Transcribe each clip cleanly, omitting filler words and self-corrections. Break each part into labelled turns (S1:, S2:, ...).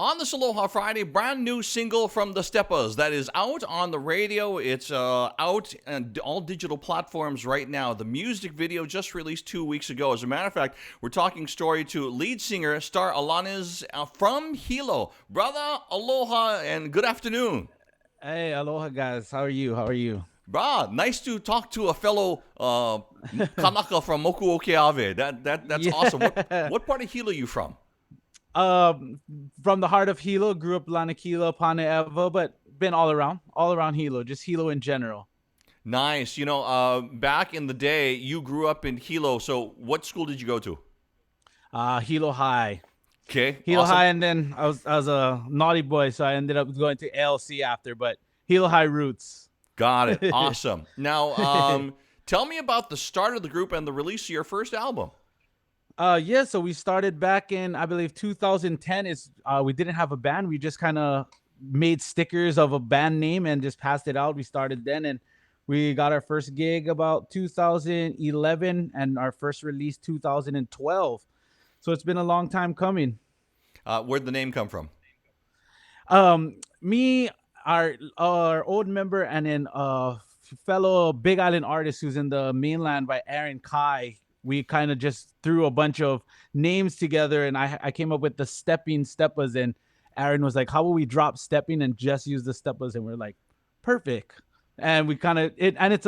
S1: On this Aloha Friday, brand new single from the Steppas that is out on the radio. It's out on all digital platforms right now. The music video just released 2 weeks ago. As a matter of fact, we're talking story to lead singer star Alaniz from Hilo. Brother, aloha and good afternoon.
S2: Hey, aloha guys. How are you? How are you?
S1: Brah, nice to talk to a fellow Kanaka from Moku O Keawe. That's awesome.
S2: Yeah.
S1: What part of Hilo are you from?
S2: Um, from the heart of Hilo, grew up Lanakila, Pane'eva, but been all around Hilo, just Hilo in general.
S1: Nice. Back in the day, you grew up in Hilo. So, what school did you go to?
S2: Hilo High,
S1: Okay,
S2: Hilo
S1: awesome.
S2: High, and then I was a naughty boy, so I ended up going to ALC after, but Hilo High roots.
S1: Got it. Awesome. Now, tell me about the start of the group and the release of your first album.
S2: Yeah, so we started back in I believe 2010. Is We didn't have a band, we just kind of made stickers of a band name and just passed it out. We started then, and we got our first gig about 2011, and our first release 2012. So it's been a long time coming.
S1: Where'd the name come from?
S2: Me, our old member, and then fellow Big Island artist who's in the mainland by Aaron Kai. We kind of just threw a bunch of names together, and I came up with the Steppas, and Aaron was like, "How will we drop stepping and just use the Steppas?" And we're like, "Perfect." And we kind of it's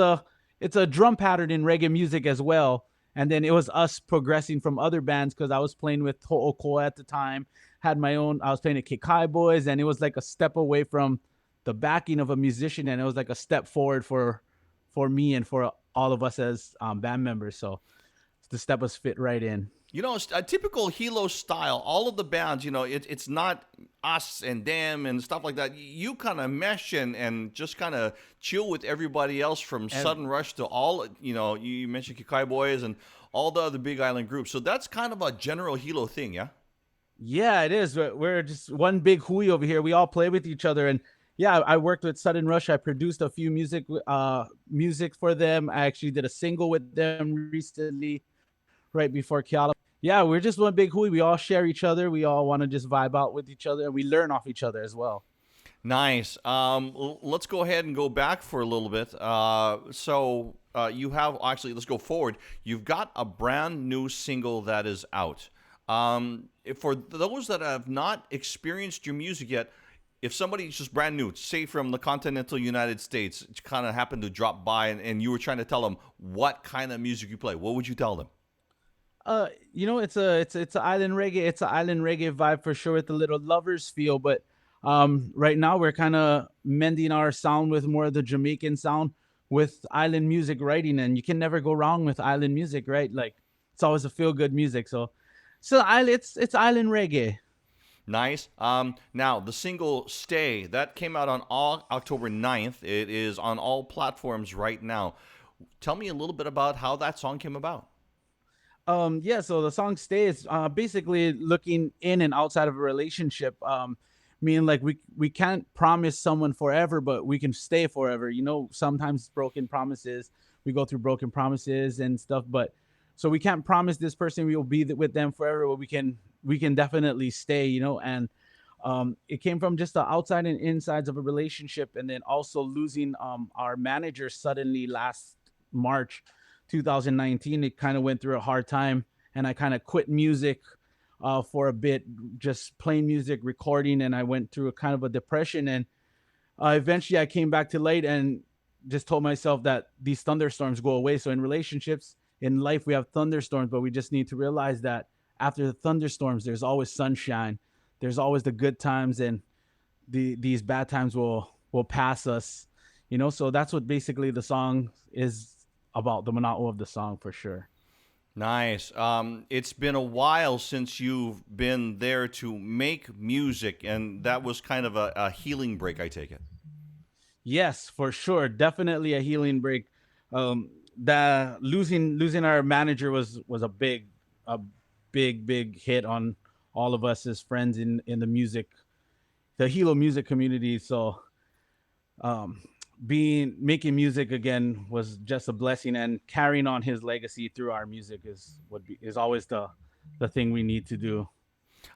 S2: a drum pattern in reggae music as well. And then it was us progressing from other bands because I was playing with Ho'okoa at the time, had my own. I was playing at Kikai Boys, and it was like a step away from the backing of a musician, and it was like a step forward for me and for all of us as band members. So the step was fit right in.
S1: It's a typical Hilo style. All of the bands, it's not us and them and stuff like that. You kind of mesh and just kind of chill with everybody else from
S2: And
S1: Sudden Rush to all, you mentioned Kikai Boys and all the other Big Island groups. So that's kind of a general Hilo thing, yeah?
S2: yeah, it is. We're just one big hui over here. We all play with each other, and yeah, I worked with Sudden Rush. I produced a few music for them. I actually did a single with them recently, right before Kiala. Yeah, we're just one big hui. We all share each other. We all want to just vibe out with each other, and we learn off each other as well.
S1: Nice. Let's go ahead and go back for a little bit. You have actually, let's go forward. You've got a brand new single that is out. For those that have not experienced your music yet, if somebody's just brand new, say from the continental United States, kind of happened to drop by and you were trying to tell them what kind of music you play, what would you tell them?
S2: It's a island reggae. It's an island reggae vibe for sure with a little lovers feel. But right now we're kind of mending our sound with more of the Jamaican sound with island music writing, and you can never go wrong with island music, right? Like it's always a feel good music. So it's island reggae.
S1: Nice. Now, the single Stay, that came out on October 9th. It is on all platforms right now. Tell me a little bit about how that song came about.
S2: Yeah, so the song "Stay" is basically looking in and outside of a relationship. Meaning like we can't promise someone forever, but we can stay forever. Sometimes broken promises, we go through broken promises and stuff, but so we can't promise this person we will be with them forever, but we can definitely stay. And it came from just the outside and insides of a relationship, and then also losing our manager suddenly last March 2019. It kind of went through a hard time, and I kind of quit music for a bit, just playing music, recording, and I went through a kind of a depression. And eventually I came back to light and just told myself that these thunderstorms go away. So in relationships, in life, we have thunderstorms, but we just need to realize that after the thunderstorms, there's always sunshine. There's always the good times, and these bad times will pass us. So that's what basically the song is about, the monotony of the song for sure.
S1: Nice. It's been a while since you've been there to make music, and that was kind of a healing break, I take it.
S2: Yes, for sure. Definitely a healing break. That losing our manager was a big hit on all of us as friends in the Hilo music community. So um being making music again was just a blessing, and carrying on his legacy through our music is always the thing we need to do.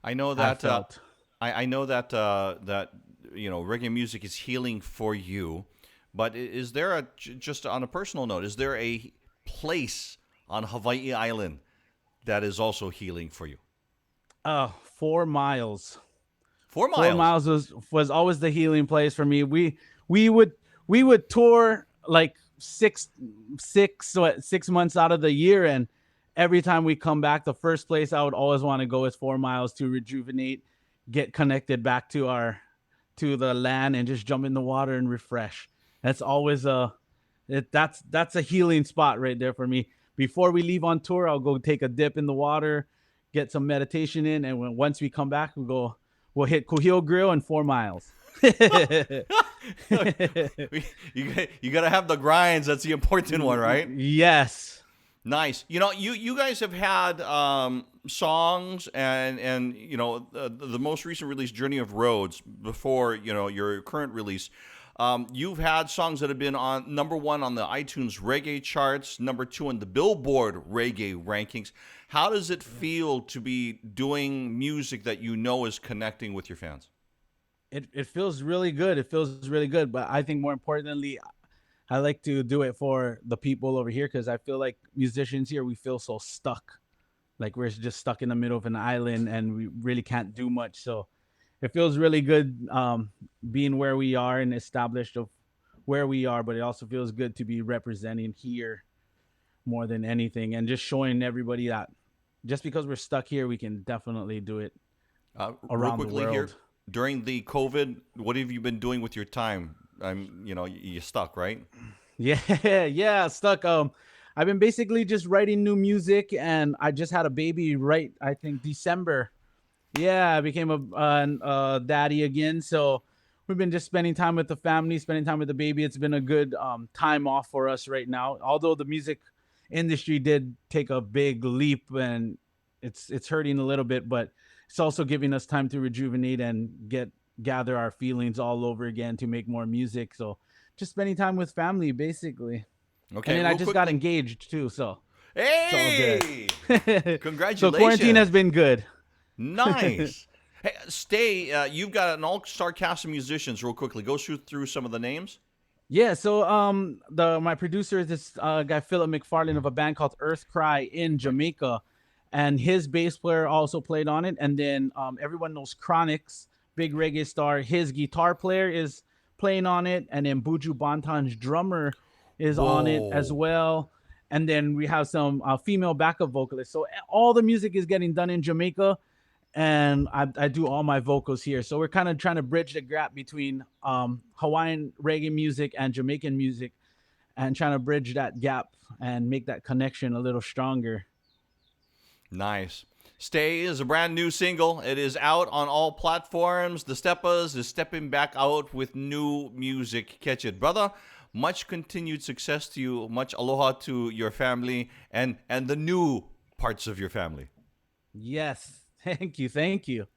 S1: I know
S2: I
S1: that
S2: felt.
S1: I know that that reggae music is healing for you, but is there just on a personal note, is there a place on Hawaii Island that is also healing for you?
S2: 4 miles.
S1: Four
S2: Four
S1: miles.
S2: miles was always the healing place for me. We would we would tour like 6 months out of the year, and every time we come back, the first place I would always want to go is 4 miles to rejuvenate, get connected back to our to the land, and just jump in the water and refresh. That's always that's a healing spot right there for me. Before we leave on tour, I'll go take a dip in the water, get some meditation in, and once we come back, we'll hit Kuhio Grill and 4 miles.
S1: You got to have the grinds. That's the important one, right?
S2: Yes.
S1: Nice. You guys have had songs and the most recent release, Journey of Roads, before your current release. You've had songs that have been on number one on the iTunes reggae charts, number two on the Billboard reggae rankings. How does it feel to be doing music that is connecting with your fans?
S2: It feels really good. It feels really good. But I think more importantly, I like to do it for the people over here, because I feel like musicians here, we feel so stuck. Like we're just stuck in the middle of an island and we really can't do much. So it feels really good, being where we are and established of where we are. But it also feels good to be representing here more than anything, and just showing everybody that just because we're stuck here, we can definitely do it
S1: Real
S2: around the
S1: quickly here,
S2: world.
S1: during the COVID, what have you been doing with your time? You're stuck, right?
S2: Yeah, yeah, stuck. I've been basically just writing new music, and I just had a baby, right? I think December. Yeah, I became a daddy again. So we've been just spending time with the family, spending time with the baby. It's been a good time off for us right now. Although the music industry did take a big leap, and it's hurting a little bit, but it's also giving us time to rejuvenate and gather our feelings all over again to make more music. So just spending time with family basically. And
S1: Okay,
S2: then I
S1: real
S2: just got
S1: quickly.
S2: engaged too, so it's all good.
S1: Hey,
S2: So quarantine has
S1: congratulations.
S2: been good.
S1: Nice. Hey, stay. You've got an all-star cast of musicians. Real quickly, go shoot through some of the names.
S2: Yeah, so the my producer is this guy Philip McFarlane of a band called Earth Cry in
S1: Right.
S2: Jamaica, and his bass player also played on it. And then everyone knows Chronix, big reggae star. His guitar player is playing on it, and then Buju Banton's drummer is on it as
S1: Whoa.
S2: well. And then we have some female backup vocalists. So all the music is getting done in Jamaica, and I do all my vocals here. So we're kind of trying to bridge the gap between Hawaiian reggae music and Jamaican music, and trying to bridge that gap and make that connection a little stronger.
S1: Nice. Stay is a brand new single. It is out on all platforms. The Steppas is stepping back out with new music. Catch it, brother. Much continued success to you. Much aloha to your family and the new parts of your family.
S2: Yes. Thank you. Thank you.